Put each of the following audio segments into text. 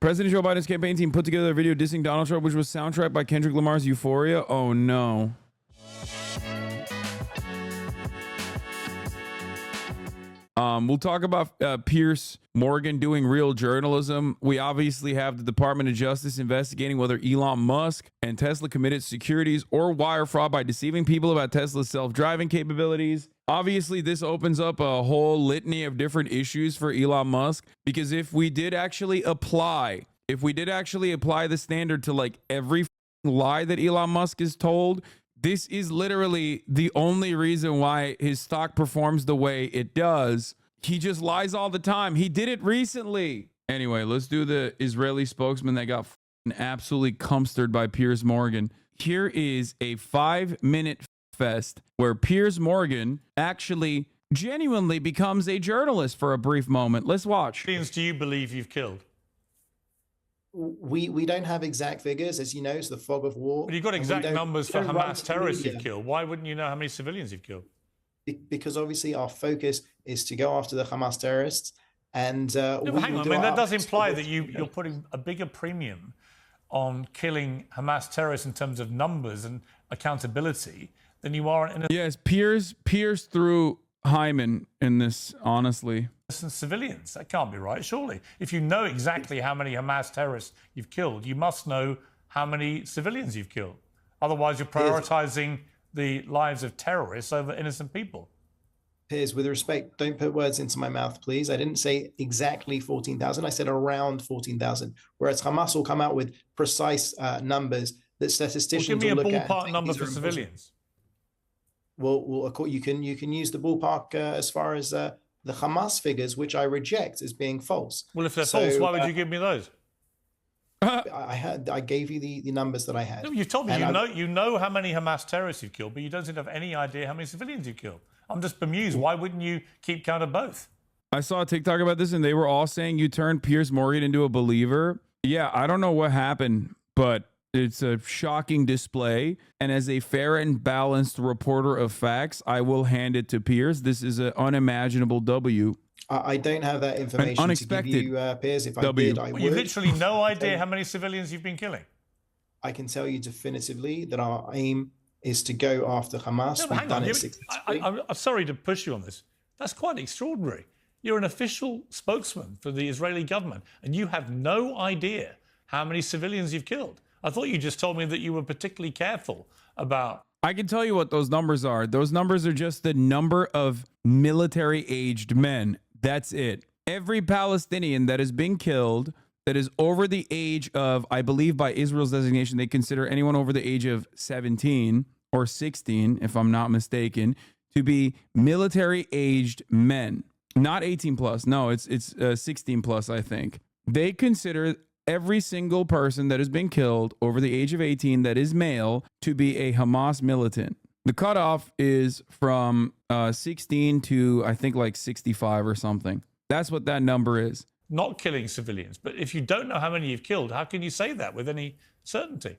President Joe Biden's campaign team put together a video dissing Donald Trump, which was soundtracked by Kendrick Lamar's Euphoria. Oh, no. We'll talk about Piers Morgan doing real journalism. We obviously have the Department of Justice investigating whether Elon Musk and Tesla committed securities or wire fraud by deceiving people about Tesla's self-driving capabilities. Obviously, this opens up a whole litany of different issues for Elon Musk, because if we did actually apply the standard to like every lie that Elon Musk is told, this is literally the only reason why his stock performs the way it does. He just lies all the time. He did it recently. Anyway, let's do the Israeli spokesman that got absolutely cumstered by Piers Morgan. Here is a 5-minute fest where Piers Morgan actually genuinely becomes a journalist for a brief moment. Let's watch. How many do you believe you've killed? We don't have exact figures, as you know, it's the fog of war. But you've got exact numbers for Hamas terrorists you've killed. Why wouldn't you know how many civilians you've killed? Because obviously our focus is to go after the Hamas terrorists. And hang on, I mean, that does imply that you're putting a bigger premium on killing Hamas terrorists in terms of numbers and accountability than you are in Yes, Piers threw Hyman in this, honestly. Civilians. That can't be right, surely. If you know exactly how many Hamas terrorists you've killed, you must know how many civilians you've killed. Otherwise, you're prioritizing the lives of terrorists over innocent people. Piers, with respect, don't put words into my mouth, please. I didn't say exactly 14,000. I said around 14,000. Whereas Hamas will come out with precise numbers that statisticians will look at. Give me a ballpark number for civilians. Well, you can use the ballpark as far as the Hamas figures, which I reject as being false. Well, if they're false, why would you give me those? I gave you the numbers that I had. No, you've told me you know how many Hamas terrorists you've killed, but you don't seem to have any idea how many civilians you've killed. I'm just bemused. Why wouldn't you keep count of both? I saw a TikTok about this, and they were all saying you turned Piers Morgan into a believer. Yeah, I don't know what happened, but it's a shocking display. And as a fair and balanced reporter of facts, I will hand it to Piers. This is an unimaginable W. I don't have that information to give you, Piers. If I did, I would. You've literally no idea how many civilians you've been killing. I can tell you definitively that our aim is to go after Hamas. No, hang on. I'm sorry to push you on this. That's quite extraordinary. You're an official spokesman for the Israeli government, and you have no idea how many civilians you've killed. I thought you just told me that you were particularly careful about... I can tell you what those numbers are. Those numbers are just the number of military-aged men. That's it. Every Palestinian that has been killed that is over the age of, I believe by Israel's designation, they consider anyone over the age of 17 or 16, if I'm not mistaken, to be military-aged men. Not 18 plus. No, it's 16 plus, I think. They consider every single person that has been killed over the age of 18 that is male to be a Hamas militant. The cutoff is from 16 to, I think, like 65 or something. That's what that number is. Not killing civilians. But if you don't know how many you've killed, how can you say that with any certainty?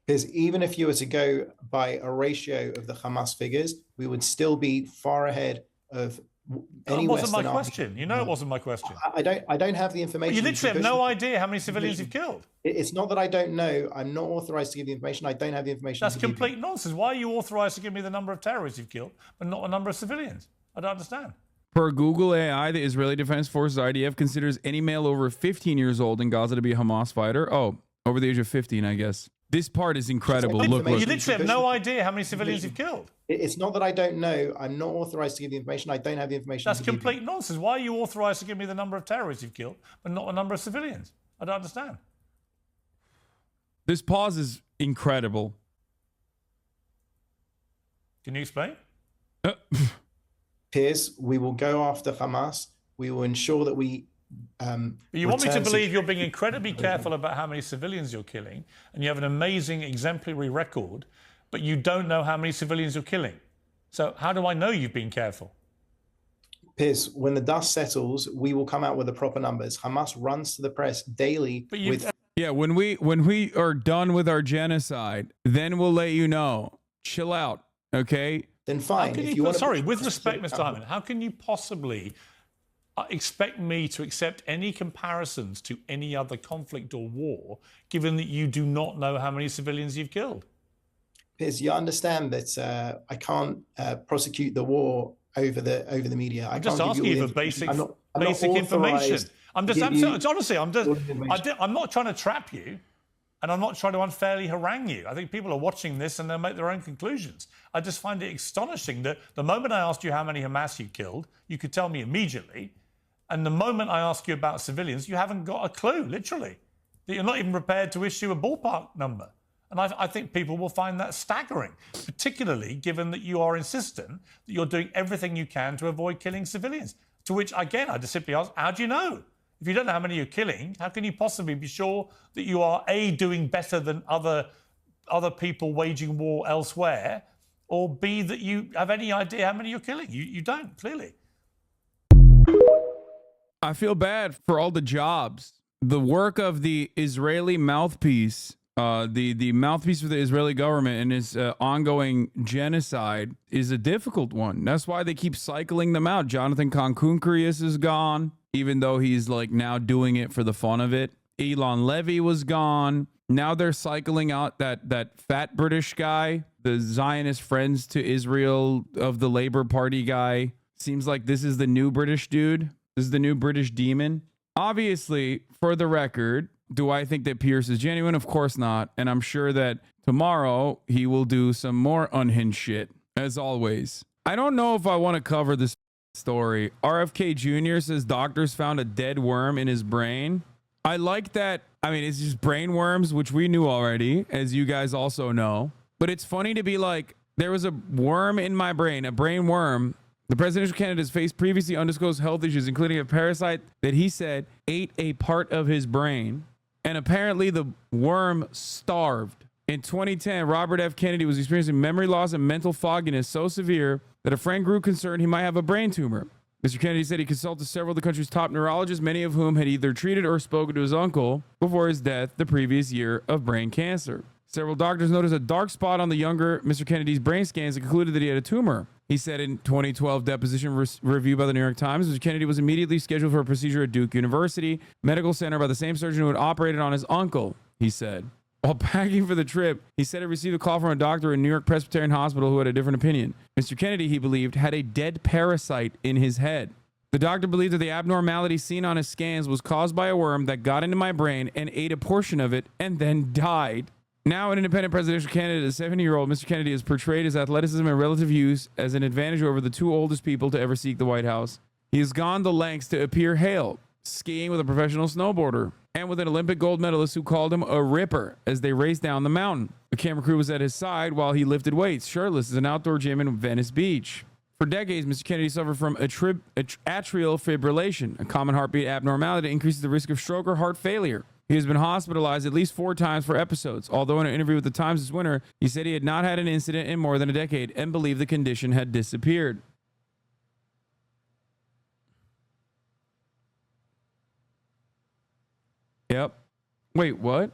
Because even if you were to go by a ratio of the Hamas figures, we would still be far ahead of any Western army. That wasn't my question. You know it wasn't my question. I don't have the information. You literally have no idea how many civilians you've killed. It's not that I don't know. I'm not authorized to give the information. I don't have the information. That's complete nonsense. Why are you authorized to give me the number of terrorists you've killed, but not the number of civilians? I don't understand. Per Google AI, the Israeli Defense Forces IDF considers any male over 15 years old in Gaza to be a Hamas fighter. Oh, over the age of 15, I guess. This part is incredible. Look. You literally have no idea how many civilians you've killed. It's not that I don't know. I'm not authorized to give the information. I don't have the information. That's complete nonsense. Why are you authorized to give me the number of terrorists you've killed, but not the number of civilians? I don't understand. This pause is incredible. Can you explain? Piers, we will go after Hamas. We will ensure that we... But you want me to believe you're being incredibly careful about how many civilians you're killing, and you have an amazing exemplary record, but you don't know how many civilians you're killing. So how do I know you've been careful? Piers, when the dust settles, we will come out with the proper numbers. Hamas runs to the press daily with... Yeah, when we are done with our genocide, then we'll let you know. Chill out, okay? Then fine. With respect, Mr. Hyman, how can you possibly expect me to accept any comparisons to any other conflict or war, given that you do not know how many civilians you've killed? Piers, you understand that I can't prosecute the war over the media. I'm just asking you for basic information. I'm not trying to trap you, and I'm not trying to unfairly harangue you. I think people are watching this and they'll make their own conclusions. I just find it astonishing that the moment I asked you how many Hamas you killed, you could tell me immediately. And the moment I ask you about civilians, you haven't got a clue, literally. That you're not even prepared to issue a ballpark number. And I think people will find that staggering, particularly given that you are insistent that you're doing everything you can to avoid killing civilians. To which, again, I just simply ask, how do you know? If you don't know how many you're killing, how can you possibly be sure that you are, A, doing better than other people waging war elsewhere, or B, that you have any idea how many you're killing? You don't, clearly. I feel bad for all the jobs. The work of the Israeli mouthpiece, the mouthpiece for the Israeli government and its ongoing genocide is a difficult one. That's why they keep cycling them out. Jonathan Konkunkrius is gone, even though he's like now doing it for the fun of it. Elon Levy was gone. Now they're cycling out that fat British guy, the Zionist Friends to Israel of the Labour Party guy. Seems like this is the new British dude. This is the new British demon. Obviously, for the record, do I think that Piers is genuine? Of course not. And I'm sure that tomorrow he will do some more unhinged shit, as always. I don't know if I want to cover this story. R.F.K. Jr. says doctors found a dead worm in his brain. I like that. I mean, it's just brain worms, which we knew already, as you guys also know. But it's funny to be like, there was a worm in my brain, a brain worm. The presidential candidates faced previously undisclosed health issues, including a parasite that he said ate a part of his brain. And apparently the worm starved. In 2010, Robert F. Kennedy was experiencing memory loss and mental fogginess so severe that a friend grew concerned he might have a brain tumor. Mr. Kennedy said he consulted several of the country's top neurologists, many of whom had either treated or spoken to his uncle before his death the previous year of brain cancer. Several doctors noticed a dark spot on the younger Mr. Kennedy's brain scans and concluded that he had a tumor. He said in 2012 deposition review by the New York Times, Mr. Kennedy was immediately scheduled for a procedure at Duke University Medical Center by the same surgeon who had operated on his uncle, he said. While packing for the trip, he said he received a call from a doctor in New York Presbyterian Hospital who had a different opinion. Mr. Kennedy, he believed, had a dead parasite in his head. The doctor believed that the abnormality seen on his scans was caused by a worm that got into my brain and ate a portion of it and then died. Now an independent presidential candidate, a 70-year-old Mr. Kennedy has portrayed his athleticism and relative youth as an advantage over the two oldest people to ever seek the White House. He has gone the lengths to appear hale, skiing with a professional snowboarder, and with an Olympic gold medalist who called him a ripper as they raced down the mountain. A camera crew was at his side while he lifted weights, shirtless, at an outdoor gym in Venice Beach. For decades, Mr. Kennedy suffered from atrial fibrillation, a common heartbeat abnormality that increases the risk of stroke or heart failure. He has been hospitalized at least 4 times for episodes, although in an interview with the Times this winter, he said he had not had an incident in more than a decade and believed the condition had disappeared. Yep. Wait, what?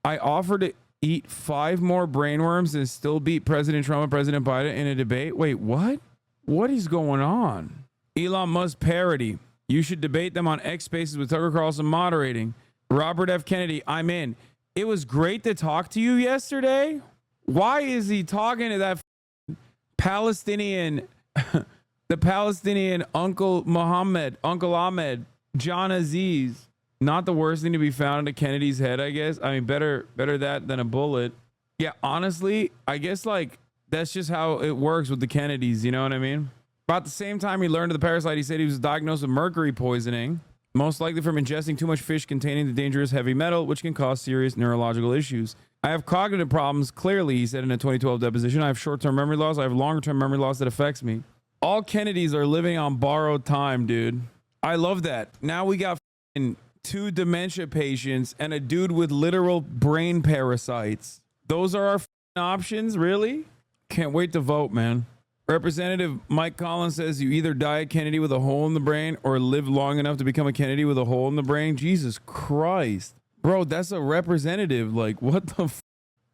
I offered to eat 5 more brainworms and still beat President Trump and President Biden in a debate? Wait, what? What is going on? Elon Musk parody. You should debate them on X Spaces with Tucker Carlson moderating. Robert F. Kennedy, I'm in. It was great to talk to you yesterday. Why is he talking to that Palestinian, the Palestinian Uncle Muhammad, Uncle Ahmed, John Aziz? Not the worst thing to be found in a Kennedy's head, I guess. I mean, better that than a bullet. Yeah, honestly, I guess like that's just how it works with the Kennedys. You know what I mean? About the same time he learned of the parasite, he said he was diagnosed with mercury poisoning, most likely from ingesting too much fish containing the dangerous heavy metal, which can cause serious neurological issues. I have cognitive problems, clearly, he said in a 2012 deposition. I have short-term memory loss. I have longer-term memory loss that affects me. All Kennedys are living on borrowed time, dude. I love that. Now we got 2 dementia patients and a dude with literal brain parasites. Those are our options, really? Can't wait to vote, man. Representative Mike Collins says you either die a Kennedy with a hole in the brain or live long enough to become a Kennedy with a hole in the brain. Jesus Christ. Bro, that's a representative. Like, what the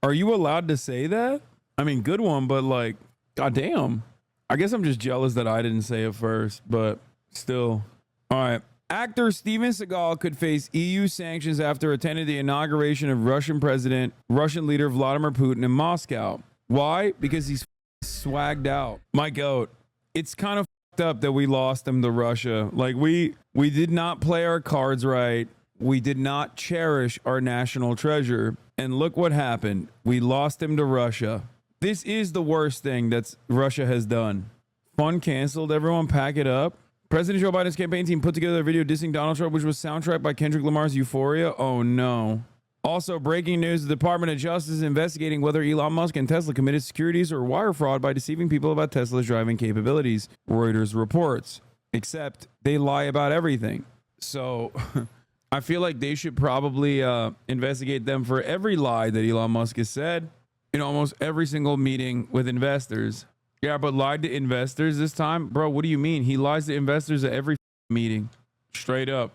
are you allowed to say that? I mean, good one, but like, goddamn. I guess I'm just jealous that I didn't say it first, but still. All right. Actor Steven Seagal could face EU sanctions after attending the inauguration of Russian leader Vladimir Putin in Moscow. Why? Because he's swagged out. My goat. It's kind of fucked up that we lost him to Russia. Like we did not play our cards right. We did not cherish our national treasure. And look what happened. We lost him to Russia. This is the worst thing that Russia has done. Fun canceled. Everyone pack it up. President Joe Biden's campaign team put together a video dissing Donald Trump, which was soundtracked by Kendrick Lamar's Euphoria. Oh no. Also, breaking news, the Department of Justice is investigating whether Elon Musk and Tesla committed securities or wire fraud by deceiving people about Tesla's driving capabilities, Reuters reports. Except they lie about everything. So I feel like they should probably investigate them for every lie that Elon Musk has said in almost every single meeting with investors. Yeah, but lied to investors this time? Bro, what do you mean? He lies to investors at every meeting. Straight up.